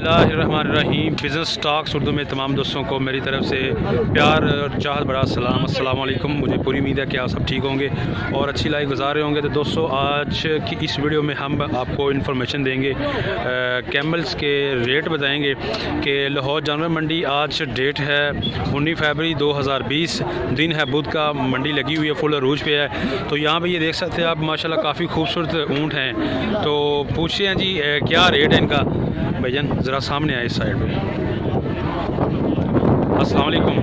बिस्मिल्लाहिर्रहमानिर्रहीम। Business stocks Urdu में तमाम दोस्तों को मेरी तरफ़ से प्यार और चाहत बड़ा सलाम, अस्सलाम वालेकुम। मुझे पूरी उम्मीद है कि आप सब ठीक होंगे और अच्छी लाइफ गुजार रहे होंगे। तो दोस्तों, आज की इस वीडियो में हम आपको इन्फॉर्मेशन देंगे, कैमल्स के रेट बताएंगे कि लाहौर जानवर मंडी आज डेट है 19 फरवरी 2020, दिन है बुध का। मंडी लगी हुई है, फुल अरूज पे है। तो यहाँ पर ये देख सकते हैं आप, माशाल्लाह काफ़ी खूबसूरत ऊँट हैं। तो पूछते हैं जी क्या रेट है इनका। भाईजान ज़रा सामने आए इस साइड पे। अस्सलाम वालेकुम,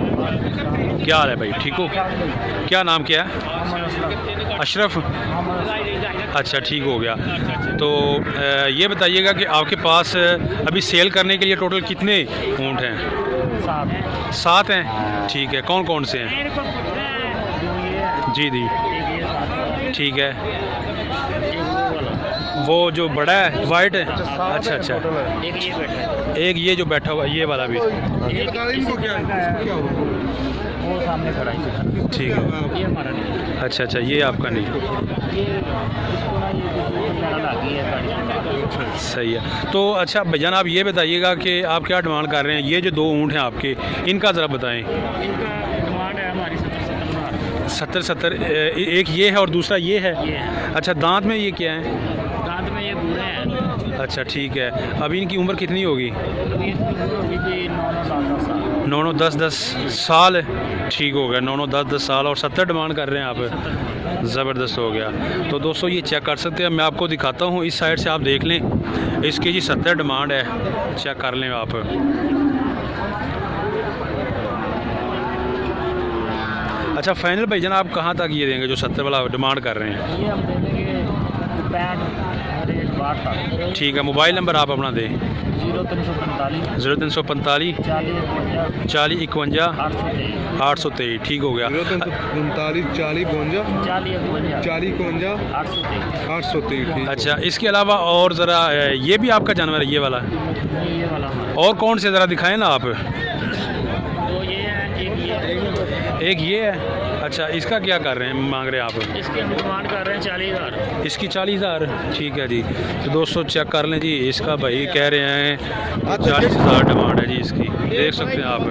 क्या हाल है भाई, ठीक हो? क्या नाम क्या है? अशरफ। अच्छा, ठीक हो गया। तो ये बताइएगा कि आपके पास अभी सेल करने के लिए टोटल कितने ऊँट हैं? 7 हैं, ठीक है। कौन कौन से हैं? जी जी, ठीक है। वो जो बड़ा है वाइट है, अच्छा अच्छा। एक ये जो बैठा हुआ ये वाला भी, ठीक है। अच्छा अच्छा, ये आपका नहीं, सही है। तो अच्छा भैया, आप ये बताइएगा कि आप क्या डिमांड कर रहे हैं? ये जो 2 ऊँट हैं आपके, इनका ज़रा बताएं। 70 एक ये है और दूसरा ये है। अच्छा, दांत में ये क्या है? दांत में ये बूढ़े हैं। अच्छा, ठीक है। अभी इनकी उम्र कितनी होगी? 9 10 साल, ठीक हो गया। 9 10 साल और 70 डिमांड कर रहे हैं आप, ज़बरदस्त हो गया। तो दोस्तों ये चेक कर सकते हैं, मैं आपको दिखाता हूँ इस साइड से, आप देख लें। इसकी जी 70 डिमांड है, चेक कर लें आप। अच्छा फाइनल भाईजान आप कहाँ तक ये देंगे जो 70 वाला डिमांड कर रहे हैं? ये हम दे देंगे 65 ठीक है। मोबाइल नंबर आप अपना दें। 0345 40 51 823, ठीक हो गया। 39 40 52 823। अच्छा, इसके अलावा और ज़रा ये भी आपका जानवर है, ये वाला? ये वाला और कौन से ज़रा दिखाएं ना आप। तो ये है, एक ये है। अच्छा, इसका क्या कर रहे हैं, मांग रहे हैं आप? इसके डिमांड कर रहे हैं 40,000। इसकी 40,000, ठीक है जी। तो दोस्तों चेक कर लें जी, इसका भाई कह रहे हैं 40,000 डिमांड है जी इसकी, देख सकते हैं आप।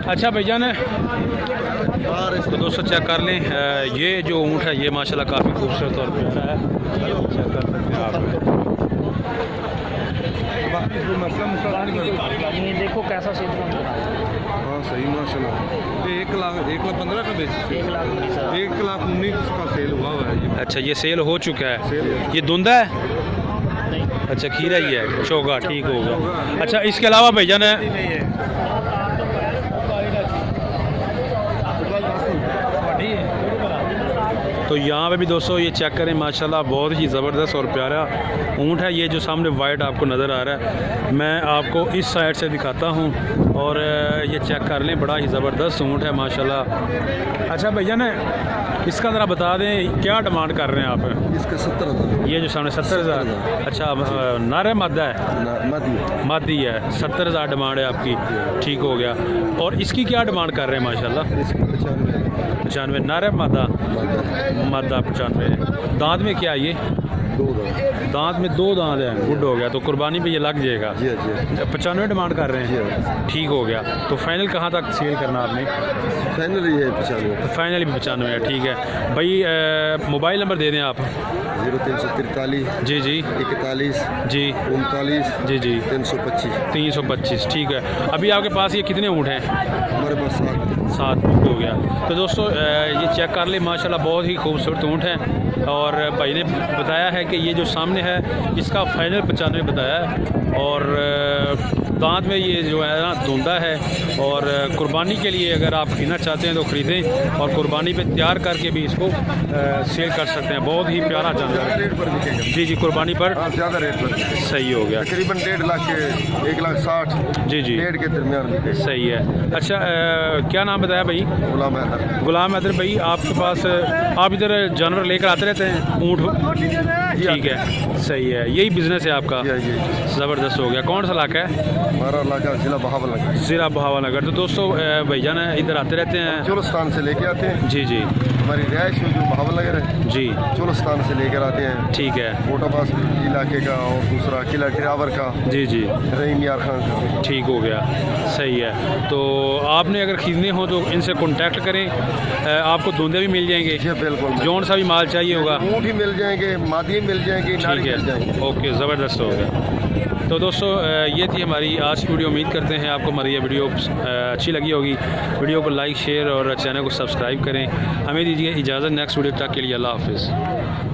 अच्छा भैया ने, तो दोस्तों चेक कर लें, ये जो ऊँट है ये माशाल्लाह काफ़ी खूबसूरत और प्यारा है, चेक कर सकते हैं आप। ये देखो कैसा सेल। हाँ सही माशाल्लाह। 1,15,000 का बेच, 1,19,000। 1,19,000 का सेल हुआ है ये। अच्छा, ये सेल हो चुका है। ये धुंधा है? अच्छा, खीरा ही है, चोगा, ठीक होगा। अच्छा, इसके अलावा भैया ने तो यहाँ पे भी दोस्तों ये चेक करें, माशाल्लाह बहुत ही ज़बरदस्त और प्यारा ऊँट है। ये जो सामने वाइट आपको नज़र आ रहा है, मैं आपको इस साइड से दिखाता हूँ और ये चेक कर लें, बड़ा ही ज़बरदस्त ऊँट है माशाल्लाह। अच्छा भैया ने इसका ज़रा बता दें क्या डिमांड कर रहे हैं आप? इसका 70,000। ये जो सामने 70,000। अच्छा, नर है मादा है? मादी है। 70,000 डिमांड है आपकी, ठीक हो गया। और इसकी क्या डिमांड कर रहे हैं माशाल्लाह? 95। नर है मादा? मादा 95। दांत में क्या है ये? 2 दांत। दांत में 2 दांत हैं, गुड हो गया। तो कुर्बानी पे ये लग जाएगा। 95 डिमांड कर रहे हैं, ठीक हो गया। तो फाइनल कहाँ तक सेल करना आपने? फाइनल ही है 95। तो फाइनल भी 95 है, ठीक है भाई। मोबाइल नंबर दे दें आप। 0343 जी जी 41 जी 39 जी जी 325। 325, ठीक है। अभी आपके पास ये कितने ऊँट हैं? हमारे पास 7 हो गया। तो दोस्तों ये चेक कर ले, माशाल्लाह बहुत ही खूबसूरत ऊँट है। और भाई ने बताया है कि ये जो सामने है इसका फाइनल 95 बताया है। और दांत में ये जो है ना धुंधा है। और कुर्बानी के लिए अगर आप खरीदना चाहते हैं तो ख़रीदें, और कुर्बानी पे तैयार करके भी इसको सेल कर सकते हैं। बहुत ही प्यारा जानवर है। रेट पर बिकेगा जी जी, कुर्बानी पर ज़्यादा रेट पर। सही हो गया, तकरीबन 1.5 लाख के 1,60,000 जी जी, 1.5 के दरमियान बिकेगा। सही है। अच्छा क्या नाम बताया भाई? गुलाम हैदर। गुलाम हैदर भाई, आपके पास आप इधर जानवर लेकर आते रहते हैं, ऊँट? ठीक है, सही है, यही बिज़नेस है आपका? ये ज़बरदस्त हो गया। कौन सा इलाका है? हमारा इलाका जिला बहावलनगर। ज़िला बहावलनगर। तो दोस्तों भैया ना इधर आते रहते हैं? चोलस्तान से लेके आते हैं। जी जी। हमारी रिहाइश जो बहावलनगर है, जी, चोलस्तान से लेकर आते हैं। ठीक है। कोटाबास इलाके का और दूसरा किला ड्राइवर का, जी जी, रहीम यार खान का। ठीक हो गया, सही है। तो आपने अगर ख़रीदने हो तो इनसे कांटेक्ट करें, आपको धुंधे भी मिल जाएंगे, जी बिल्कुल। जौन सा भी माल चाहिए होगा। ऊँट ही मिल जाएंगे, मादी मिल जाएंगी, नारी ठीक मिल जाएंगे। है, ओके, ज़बरदस्त हो गया। तो दोस्तों ये थी हमारी आज की वीडियो। उम्मीद करते हैं आपको हमारी ये वीडियो अच्छी लगी होगी। वीडियो को लाइक, शेयर और चैनल को सब्सक्राइब करें। हमें दीजिए इजाज़त नेक्स्ट वीडियो तक के लिए। अल्लाह हाफ़िज़।